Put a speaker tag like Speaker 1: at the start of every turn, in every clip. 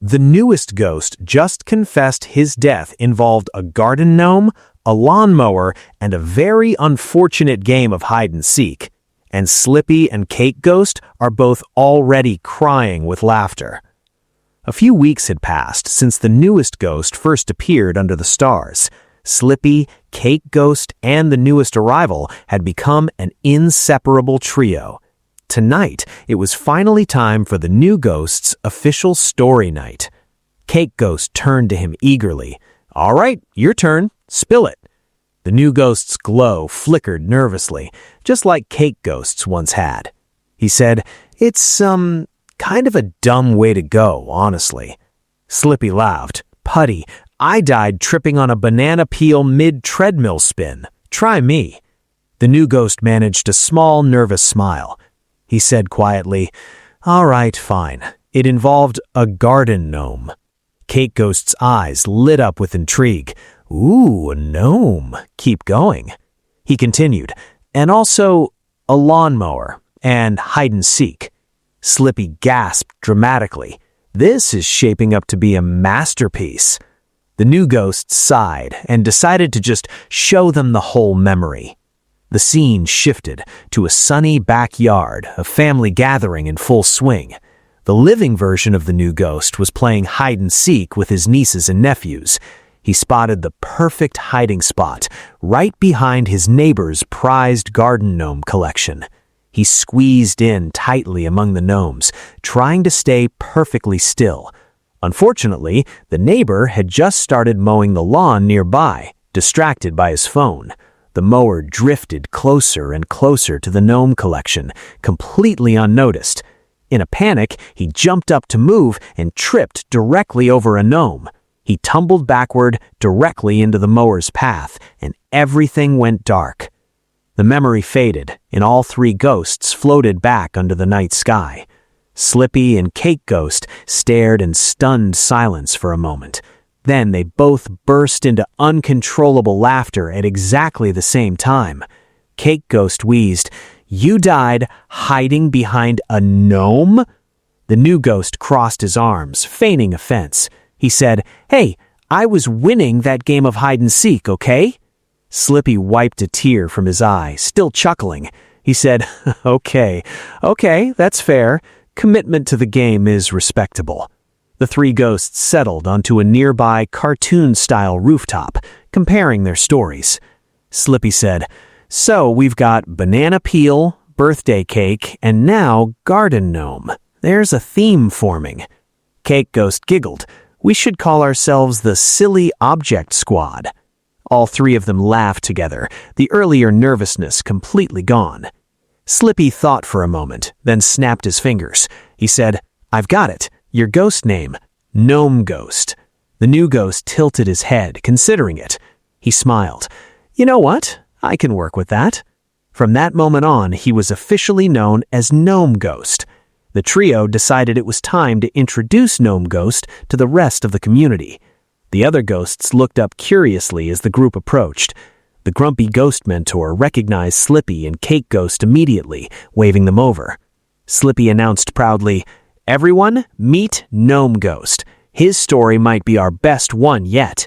Speaker 1: The newest ghost just confessed his death involved a garden gnome, a lawnmower, and a very unfortunate game of hide-and-seek. And Slippy and Cake Ghost are both already crying with laughter. A few weeks had passed since the newest ghost first appeared under the stars. Slippy, Cake Ghost, and the newest arrival had become an inseparable trio. Tonight, it was finally time for the new ghost's official story night. Cake Ghost turned to him eagerly. "All right, your turn. Spill it." The new ghost's glow flickered nervously, just like Cake Ghost's once had. He said, "It's, kind of a dumb way to go, honestly." Slippy laughed. "Putty, I died tripping on a banana peel mid-treadmill spin. Try me." The new ghost managed a small, nervous smile. He said quietly, "All right, fine. It involved a garden gnome." Cake Ghost's eyes lit up with intrigue. "Ooh, a gnome. Keep going." He continued, "And also a lawnmower and hide-and-seek." Slippy gasped dramatically. This is shaping up to be a masterpiece. The new ghost sighed and decided to just show them the whole memory. The scene shifted to a sunny backyard, a family gathering in full swing. The living version of the new ghost was playing hide-and-seek with his nieces and nephews. He spotted the perfect hiding spot right behind his neighbor's prized garden gnome collection. He squeezed in tightly among the gnomes, trying to stay perfectly still. Unfortunately, the neighbor had just started mowing the lawn nearby, distracted by his phone. The mower drifted closer and closer to the gnome collection, completely unnoticed. In a panic, he jumped up to move and tripped directly over a gnome. He tumbled backward directly into the mower's path, and everything went dark. The memory faded, and all three ghosts floated back under the night sky. Slippy and Cake Ghost stared in stunned silence for a moment. Then they both burst into uncontrollable laughter at exactly the same time. Cake Ghost wheezed, "You died hiding behind a gnome?" The new ghost crossed his arms, feigning offense. He said, "Hey, I was winning that game of hide-and-seek, okay?" Slippy wiped a tear from his eye, still chuckling. He said, Okay, that's fair. Commitment to the game is respectable." The three ghosts settled onto a nearby cartoon-style rooftop, comparing their stories. Slippy said, "So we've got banana peel, birthday cake, and now garden gnome. There's a theme forming." Cake Ghost giggled. "We should call ourselves the Silly Object Squad." All three of them laughed together, the earlier nervousness completely gone. Slippy thought for a moment, then snapped his fingers. He said, "I've got it. Your ghost name, Gnome Ghost." The new ghost tilted his head, considering it. He smiled. "You know what? I can work with that." From that moment on, he was officially known as Gnome Ghost. The trio decided it was time to introduce Gnome Ghost to the rest of the community. The other ghosts looked up curiously as the group approached. The grumpy ghost mentor recognized Slippy and Cake Ghost immediately, waving them over. Slippy announced proudly, "Everyone, meet Gnome Ghost. His story might be our best one yet."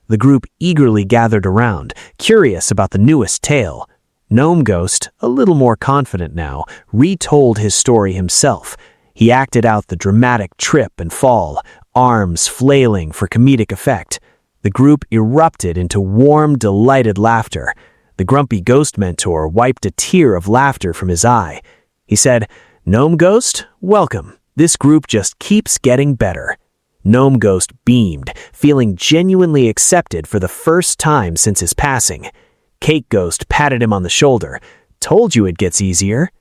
Speaker 1: The group eagerly gathered around, curious about the newest tale. Gnome Ghost, a little more confident now, retold his story himself. He acted out the dramatic trip and fall, arms flailing for comedic effect. The group erupted into warm, delighted laughter. The grumpy ghost mentor wiped a tear of laughter from his eye. He said, "Gnome Ghost, welcome. This group just keeps getting better." Gnome Ghost beamed, feeling genuinely accepted for the first time since his passing. Cake Ghost patted him on the shoulder. "Told you it gets easier."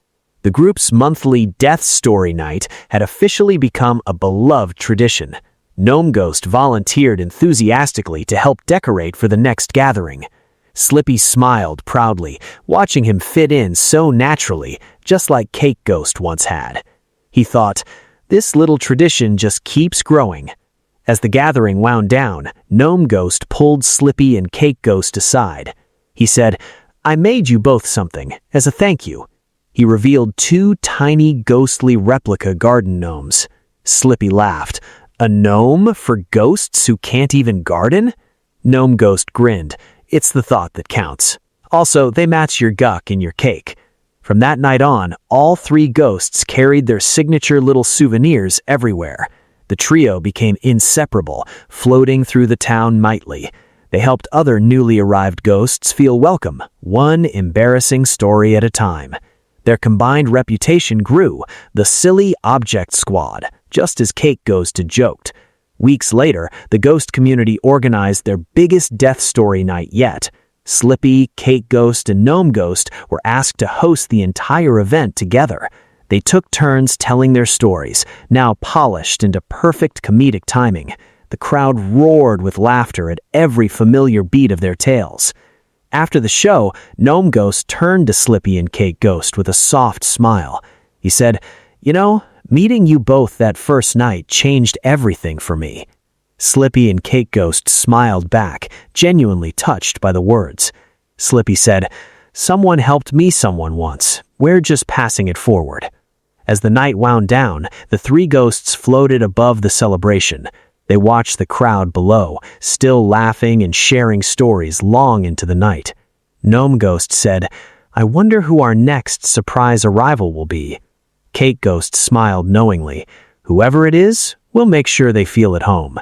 Speaker 1: The group's monthly death story night had officially become a beloved tradition. Gnome Ghost volunteered enthusiastically to help decorate for the next gathering. Slippy smiled proudly, watching him fit in so naturally, just like Cake Ghost once had. He thought, this little tradition just keeps growing. As the gathering wound down, Gnome Ghost pulled Slippy and Cake Ghost aside. He said, "I made you both something, as a thank you." He revealed two tiny ghostly replica garden gnomes. Slippy laughed. A gnome for ghosts who can't even garden? Gnome Ghost grinned. It's the thought that counts. Also, they match your guck in your cake. From that night on, all three ghosts carried their signature little souvenirs everywhere. The trio became inseparable, floating through the town nightly. They helped other newly arrived ghosts feel welcome, one embarrassing story at a time. Their combined reputation grew, the Silly Object Squad, just as Cake Ghost had joked. Weeks later, the ghost community organized their biggest death story night yet. Slippy, Cake Ghost, and Gnome Ghost were asked to host the entire event together. They took turns telling their stories, now polished into perfect comedic timing. The crowd roared with laughter at every familiar beat of their tales. After the show, Gnome Ghost turned to Slippy and Cake Ghost with a soft smile. He said, "You know, meeting you both that first night changed everything for me." Slippy and Cake Ghost smiled back, genuinely touched by the words. Slippy said, "Someone helped me someone once. We're just passing it forward." As the night wound down, the three ghosts floated above the celebration. They watched the crowd below, still laughing and sharing stories long into the night. Gnome Ghost said, "I wonder who our next surprise arrival will be." Cake Ghost smiled knowingly. "Whoever it is, we'll make sure they feel at home."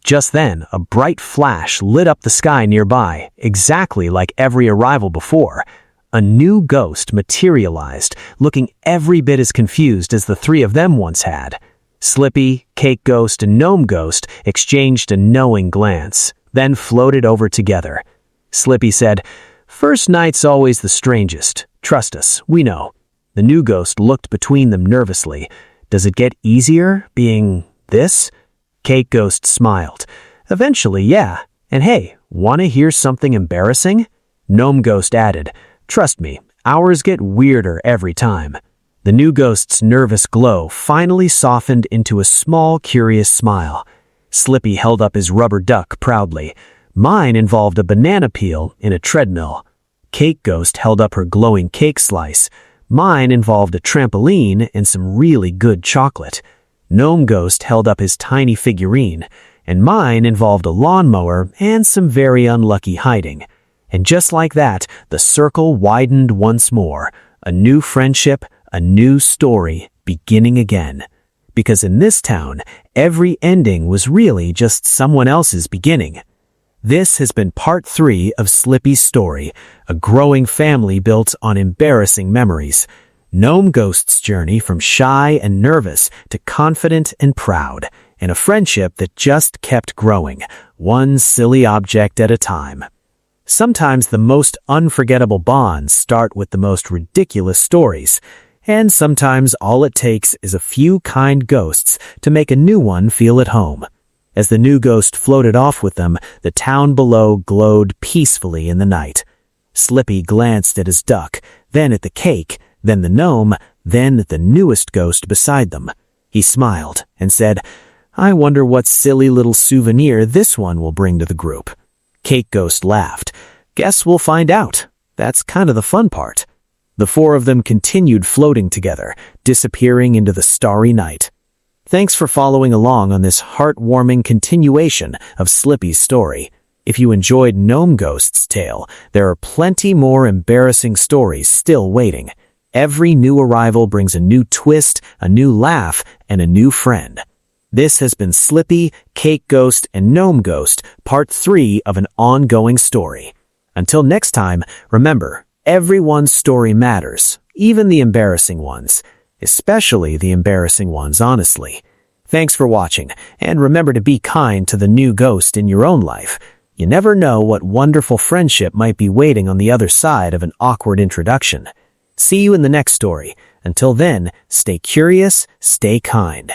Speaker 1: Just then, a bright flash lit up the sky nearby, exactly like every arrival before. A new ghost materialized, looking every bit as confused as the three of them once had. Slippy, Cake Ghost, and Gnome Ghost exchanged a knowing glance, then floated over together. Slippy said, "First night's always the strangest. Trust us, we know." The new ghost looked between them nervously. "Does it get easier, being this?" Cake Ghost smiled. "Eventually, yeah. And hey, want to hear something embarrassing?" Gnome Ghost added, "Trust me, ours get weirder every time." The new ghost's nervous glow finally softened into a small, curious smile. Slippy held up his rubber duck proudly. "Mine involved a banana peel in a treadmill." Cake Ghost held up her glowing cake slice. "Mine involved a trampoline and some really good chocolate." Gnome Ghost held up his tiny figurine, and mine involved a lawnmower and some very unlucky hiding. And just like that, the circle widened once more. A new friendship, a new story, beginning again. Because in this town, every ending was really just someone else's beginning. This has been part 3 of Slippy's story, a growing family built on embarrassing memories. Gnome Ghost's journey from shy and nervous to confident and proud, and a friendship that just kept growing, one silly object at a time. Sometimes the most unforgettable bonds start with the most ridiculous stories, and sometimes all it takes is a few kind ghosts to make a new one feel at home. As the new ghost floated off with them, the town below glowed peacefully in the night. Slippy glanced at his duck, then at the cake, then the gnome, then at the newest ghost beside them. He smiled and said, "I wonder what silly little souvenir this one will bring to the group." Cake Ghost laughed. "Guess we'll find out. That's kind of the fun part." The four of them continued floating together, disappearing into the starry night. Thanks for following along on this heartwarming continuation of Slippy's story. If you enjoyed Gnome Ghost's tale, there are plenty more embarrassing stories still waiting. Every new arrival brings a new twist, a new laugh, and a new friend. This has been Slippy, Cake Ghost, and Gnome Ghost, part 3 of an ongoing story. Until next time, remember, everyone's story matters, even the embarrassing ones. Especially the embarrassing ones, honestly. Thanks for watching, and remember to be kind to the new ghost in your own life. You never know what wonderful friendship might be waiting on the other side of an awkward introduction. See you in the next story. Until then, stay curious, stay kind.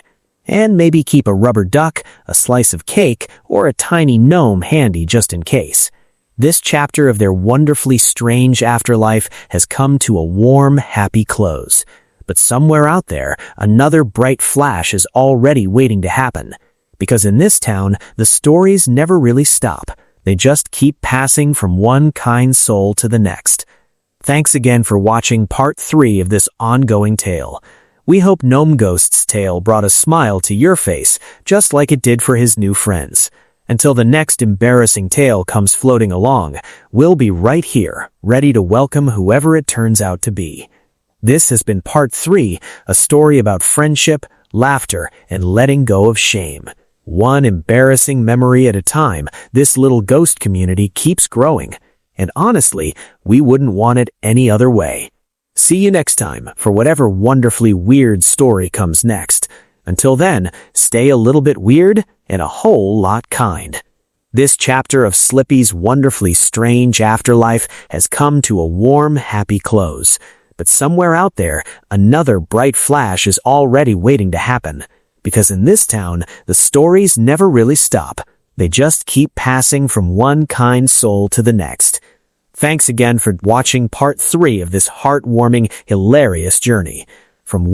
Speaker 1: And maybe keep a rubber duck, a slice of cake, or a tiny gnome handy just in case. This chapter of their wonderfully strange afterlife has come to a warm, happy close. But somewhere out there, another bright flash is already waiting to happen. Because in this town, the stories never really stop. They just keep passing from one kind soul to the next. Thanks again for watching part 3 of this ongoing tale. We hope Gnome Ghost's tale brought a smile to your face, just like it did for his new friends. Until the next embarrassing tale comes floating along, we'll be right here, ready to welcome whoever it turns out to be. This has been part 3, a story about friendship, laughter, and letting go of shame. One embarrassing memory at a time, this little ghost community keeps growing. And honestly, we wouldn't want it any other way. See you next time for whatever wonderfully weird story comes next. Until then, stay a little bit weird and a whole lot kind. This chapter of Slippy's wonderfully strange afterlife has come to a warm, happy close. But somewhere out there, another bright flash is already waiting to happen. Because in this town, the stories never really stop. They just keep passing from one kind soul to the next. Thanks again for watching part 3 of this heartwarming, hilarious journey. From